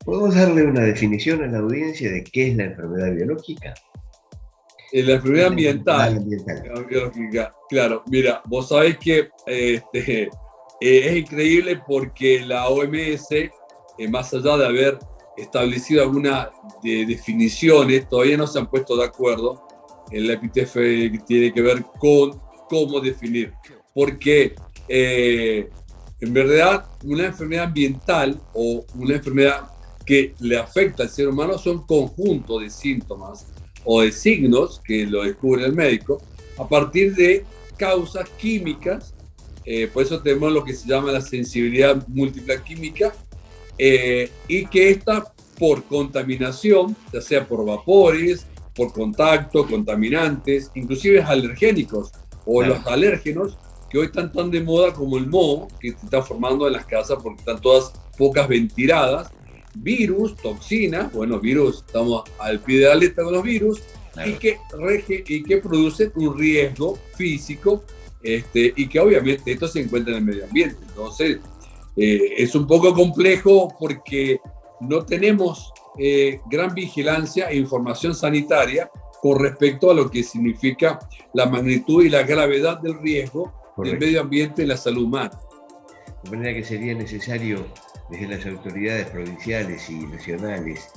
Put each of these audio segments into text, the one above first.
¿Podemos darle una definición a la audiencia de qué es la enfermedad biológica? La ¿Qué es enfermedad la enfermedad ambiental, ambiental? biológica, claro, mira, vos sabés que es increíble porque la OMS, más allá de haber establecido algunas definiciones, todavía no se han puesto de acuerdo en la epítefe que tiene que ver con cómo definir. Porque en verdad una enfermedad ambiental o una enfermedad que le afecta al ser humano son conjuntos de síntomas o de signos que lo descubre el médico a partir de causas químicas. Por eso tenemos lo que se llama la sensibilidad múltiple química, y que esta por contaminación, ya sea por vapores, por contacto, contaminantes, inclusive alergénicos o Claro. los alérgenos que hoy están tan de moda como el moho que se está formando en las casas porque están todas pocas ventiladas, virus, toxinas, bueno, virus, estamos al pie de la letra con los virus, Claro. y que producen un riesgo físico, y que obviamente esto se encuentra en el medio ambiente. Entonces, es un poco complejo porque no tenemos gran vigilancia e información sanitaria con respecto a lo que significa la magnitud y la gravedad del riesgo del Correcto. medio ambiente y la salud humana. De manera que sería necesario, desde las autoridades provinciales y nacionales,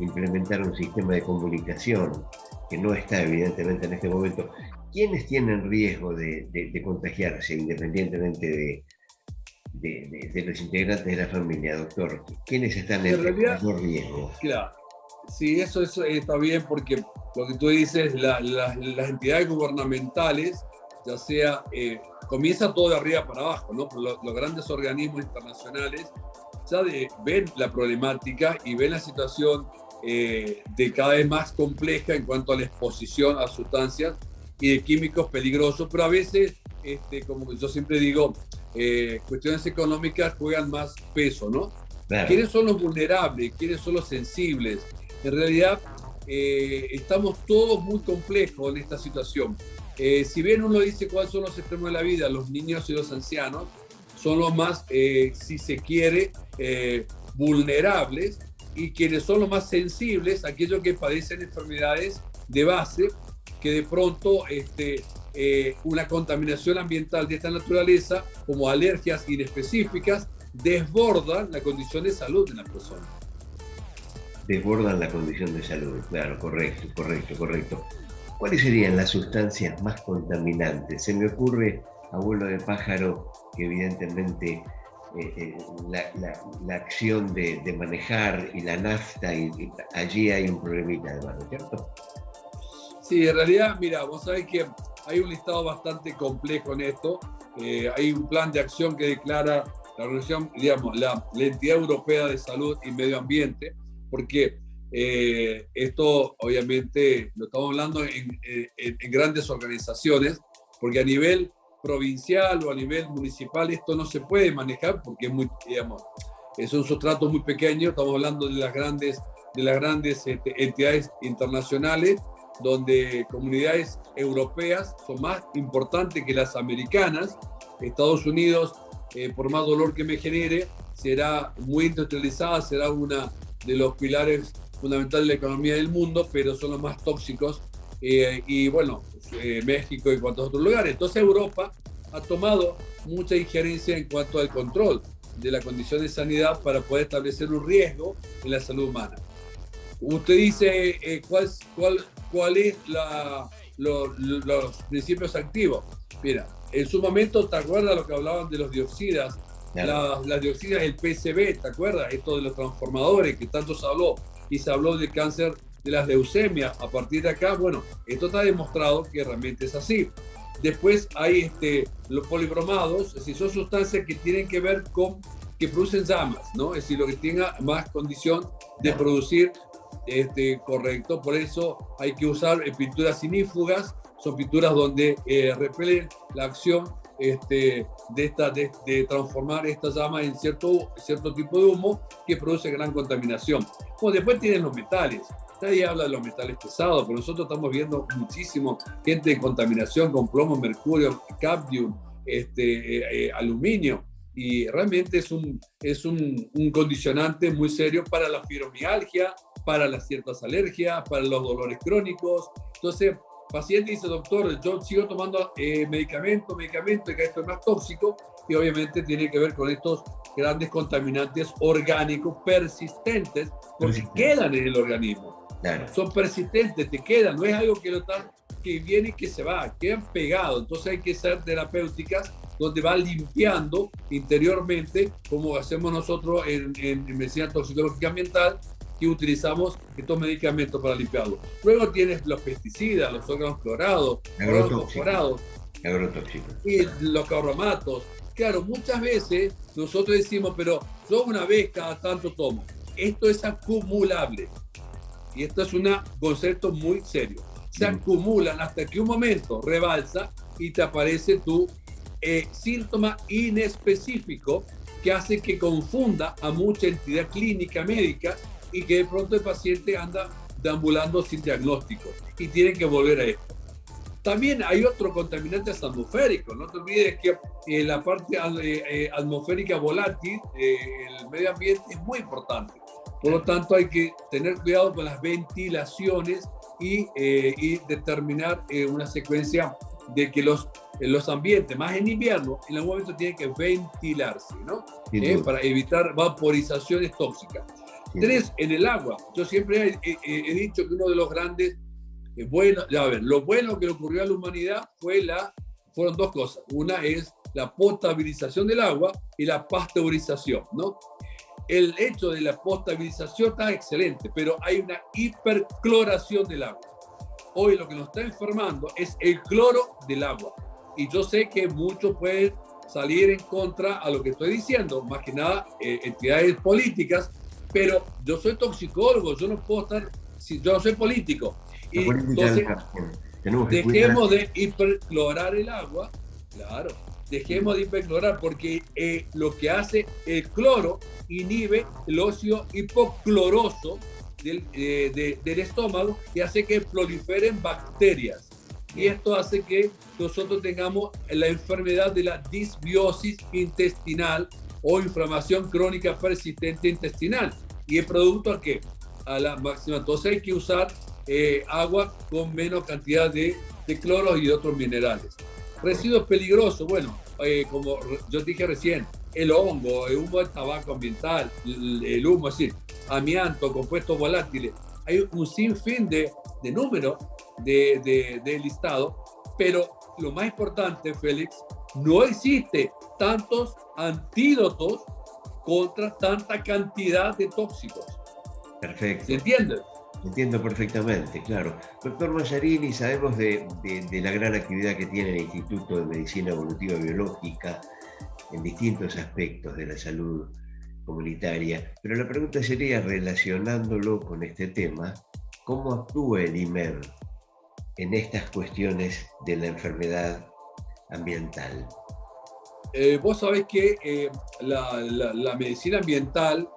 implementar un sistema de comunicación que no está evidentemente en este momento. ¿Quiénes tienen riesgo de contagiarse, independientemente de los integrantes de la familia, doctor? ¿Quiénes están En en realidad, mayor riesgo? claro, sí, eso está bien porque lo que tú dices, las entidades gubernamentales, ya sea, comienza todo de arriba para abajo, ¿no? Los grandes organismos internacionales ya ven la problemática y ven la situación de cada vez más compleja en cuanto a la exposición a sustancias y de químicos peligrosos, pero a veces, como yo siempre digo, cuestiones económicas juegan más peso, ¿no? Claro. ¿Quiénes son los vulnerables? ¿Quiénes son los sensibles? En realidad, estamos todos muy complejos en esta situación. Si bien uno dice cuáles son los extremos de la vida, los niños y los ancianos son los más, si se quiere, vulnerables, y quienes son los más sensibles, aquellos que padecen enfermedades de base, que de pronto una contaminación ambiental de esta naturaleza, como alergias inespecíficas, desbordan la condición de salud de la persona. Desbordan la condición de salud, claro, correcto, correcto, correcto. ¿Cuáles serían las sustancias más contaminantes? Se me ocurre, abuelo de pájaro, que evidentemente la acción de manejar y la nafta, y allí hay un problemita además, ¿no es cierto? Sí, en realidad, mira, vos sabés que hay un listado bastante complejo en esto. Hay un plan de acción que declara la organización, digamos, la Entidad Europea de Salud y Medio Ambiente, porque esto obviamente lo estamos hablando en grandes organizaciones, porque a nivel provincial o a nivel municipal esto no se puede manejar porque es muy, digamos, es un sustrato muy pequeño. Estamos hablando de las grandes entidades internacionales, donde comunidades europeas son más importantes que las americanas. Estados Unidos, por más dolor que me genere, será muy industrializada, será una de los pilares fundamentales de la economía del mundo, pero son los más tóxicos, y bueno, México y cuantos otros lugares. Entonces Europa ha tomado mucha injerencia en cuanto al control de la condición de sanidad para poder establecer un riesgo en la salud humana. Usted dice cuál es los principios activos. Mira, en su momento, ¿te acuerdas lo que hablaban de los dioxidas? Claro. Las dioxidas, el PCB, ¿te acuerdas? Esto de los transformadores que tanto se habló, y se habló del cáncer de las leucemias. A partir de acá, bueno, esto está demostrado que realmente es así. Después hay los polibromados, es decir, son sustancias que tienen que ver con que producen llamas, ¿no? Es decir, lo que tenga más condición de producir, correcto. Por eso hay que usar pinturas inífugas, son pinturas donde repelen la acción de transformar esta llama en cierto tipo de humo que produce gran contaminación. Bueno, después tienen los metales. Nadie habla de los metales pesados, pero nosotros estamos viendo muchísimo gente en contaminación con plomo, mercurio, cadmio, aluminio. y realmente es un condicionante muy serio para la fibromialgia, para las ciertas alergias, para los dolores crónicos. Entonces, paciente dice, doctor, yo sigo tomando medicamento, y que esto es más tóxico, y obviamente tiene que ver con estos grandes contaminantes orgánicos persistentes, porque quedan en el organismo. Claro. Son persistentes, te quedan, no es algo que viene y que se va, quedan pegados. Entonces hay que ser terapéuticas donde va limpiando interiormente, como hacemos nosotros en medicina toxicológica ambiental, que utilizamos estos medicamentos para limpiarlo. Luego tienes los pesticidas, los órganos clorados, fosforados, y los carbomatos. Claro, muchas veces nosotros decimos, pero yo una vez cada tanto tomo. Esto es acumulable. Y esto es un concepto muy serio. Se acumulan hasta que un momento rebalsa y te aparece tu síntoma inespecífico que hace que confunda a mucha entidad clínica médica y que de pronto el paciente anda deambulando sin diagnóstico y tiene que volver a esto. También hay otro contaminante atmosférico. No te olvides que la parte atmosférica volátil, el medio ambiente es muy importante. Por lo tanto, hay que tener cuidado con las ventilaciones y determinar una secuencia de que los ambientes, más en invierno, en algún momento tienen que ventilarse, ¿no? Para evitar vaporizaciones tóxicas. 3, en el agua. Yo siempre he dicho que uno de los grandes lo bueno que le ocurrió a la humanidad fueron 2 cosas. Una es la potabilización del agua y la pasteurización, ¿no? El hecho de la potabilización está excelente, pero hay una hipercloración del agua. Hoy lo que nos está enfermando es el cloro del agua. Y yo sé que muchos pueden salir en contra a lo que estoy diciendo, más que nada entidades políticas, pero yo soy toxicólogo, yo no puedo estar, yo no soy político. Y entonces, dejemos de hiperclorar el agua, claro, dejemos de hiperclorar, porque lo que hace el cloro inhibe el óxido hipocloroso del estómago y hace que proliferen bacterias. Y esto hace que nosotros tengamos la enfermedad de la disbiosis intestinal o inflamación crónica persistente intestinal. ¿Y el producto a qué? A la máxima. Entonces hay que usar agua con menos cantidad de cloros y de otros minerales. Residuos peligrosos, bueno, como yo dije recién, el hongo, el humo del tabaco ambiental, el humo, es decir, amianto, compuestos volátiles. Hay un sinfín de números de listado, pero lo más importante, Félix, no existe tantos antídotos contra tanta cantidad de tóxicos. Perfecto. ¿Se entiende? Entiendo perfectamente, claro. Doctor Mallarini, sabemos de la gran actividad que tiene el Instituto de Medicina Evolutiva Biológica en distintos aspectos de la salud comunitaria, pero la pregunta sería, relacionándolo con este tema, ¿cómo actúa el IMEB en estas cuestiones de la enfermedad ambiental? Vos sabés que la medicina ambiental,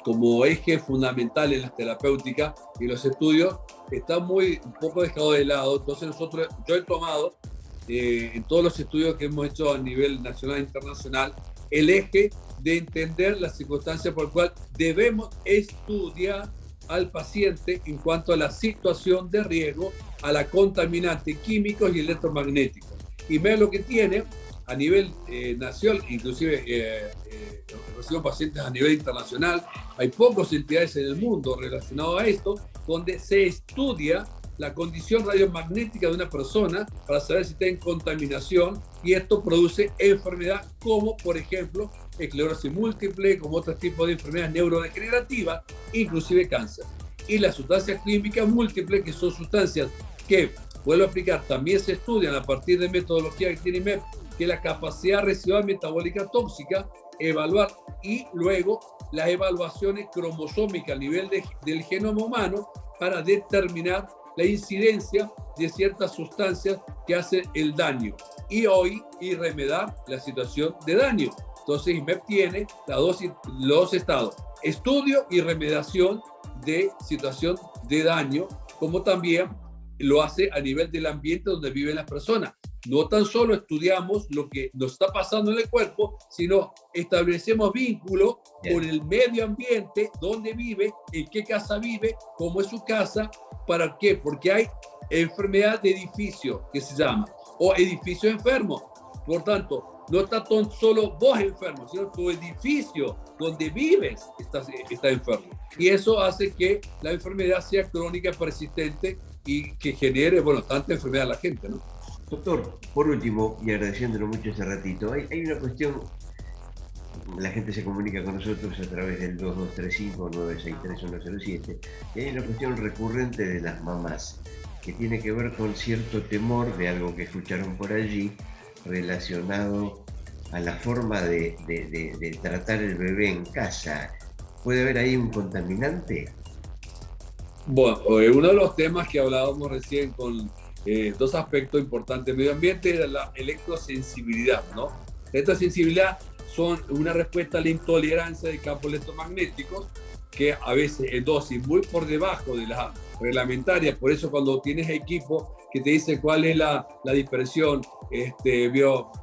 como eje fundamental en las terapéuticas y los estudios, está un poco dejado de lado. Entonces yo he tomado en todos los estudios que hemos hecho a nivel nacional e internacional el eje de entender las circunstancias por las cuales debemos estudiar al paciente en cuanto a la situación de riesgo, a la contaminante químicos y electromagnéticos. Y ve lo que tiene a nivel nacional, inclusive recibo pacientes a nivel internacional. Hay pocas entidades en el mundo relacionadas a esto, donde se estudia la condición radiomagnética de una persona para saber si está en contaminación, y esto produce enfermedad como, por ejemplo, esclerosis múltiple, como otros tipos de enfermedades neurodegenerativas, inclusive cáncer. Y las sustancias químicas múltiples, que son sustancias que, vuelvo a explicar, también se estudian a partir de metodología que tiene IMEB, que es la capacidad residual metabólica tóxica, evaluar, y luego las evaluaciones cromosómicas a nivel del genoma humano para determinar la incidencia de ciertas sustancias que hacen el daño y remediar la situación de daño. Entonces IMEB tiene los estados: estudio y remediación de situación de daño, como también lo hace a nivel del ambiente donde viven las personas. no tan solo estudiamos lo que nos está pasando en el cuerpo, sino establecemos vínculos con el medio ambiente, dónde vive, en qué casa vive, cómo es su casa. ¿Para qué? Porque hay enfermedad de edificio, que se llama, o edificio enfermo. Por tanto, no está tan solo vos enfermo, sino tu edificio donde vives está enfermo. Y eso hace que la enfermedad sea crónica, persistente y que genere, bueno, tanta enfermedad a la gente, ¿no? Doctor, por último, y agradeciéndolo mucho ese ratito, hay una cuestión, la gente se comunica con nosotros a través del 2235-963-107, y hay una cuestión recurrente de las mamás, que tiene que ver con cierto temor de algo que escucharon por allí, relacionado a la forma de tratar el bebé en casa. ¿Puede haber ahí un contaminante? Bueno, uno de los temas que hablábamos recién con dos aspectos importantes del medio ambiente era la electrosensibilidad, ¿no? La electrosensibilidad son una respuesta a la intolerancia de campos electromagnéticos que a veces en dosis muy por debajo de la reglamentaria. Por eso cuando tienes equipo que te dice cuál es la dispersión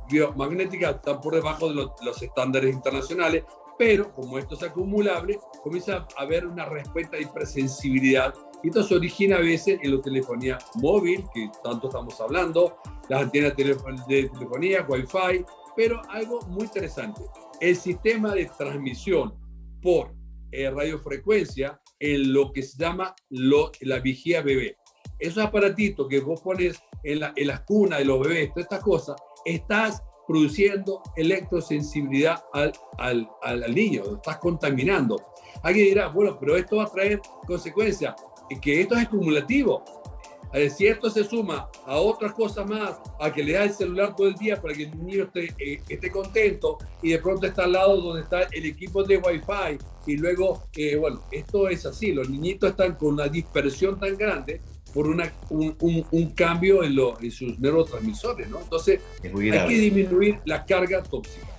biomagnética, están por debajo de los estándares internacionales, pero como esto es acumulable, comienza a haber una respuesta de hipersensibilidad. Y esto se origina a veces en la telefonía móvil, que tanto estamos hablando, las antenas de telefonía, Wi-Fi, pero algo muy interesante, el sistema de transmisión por radiofrecuencia en lo que se llama la vigía bebé. Esos aparatitos que vos pones en las cunas de los bebés, todas estas cosas, estás produciendo electrosensibilidad al niño, lo estás contaminando. Alguien dirá, bueno, pero esto va a traer consecuencias, que esto es acumulativo. Si esto se suma a otras cosas más, a que le da el celular todo el día para que el niño esté contento y de pronto está al lado donde está el equipo de Wi-Fi y luego, bueno, esto es así, los niñitos están con una dispersión tan grande por un cambio en sus neurotransmisores, ¿no? Entonces hay que disminuir la carga tóxica.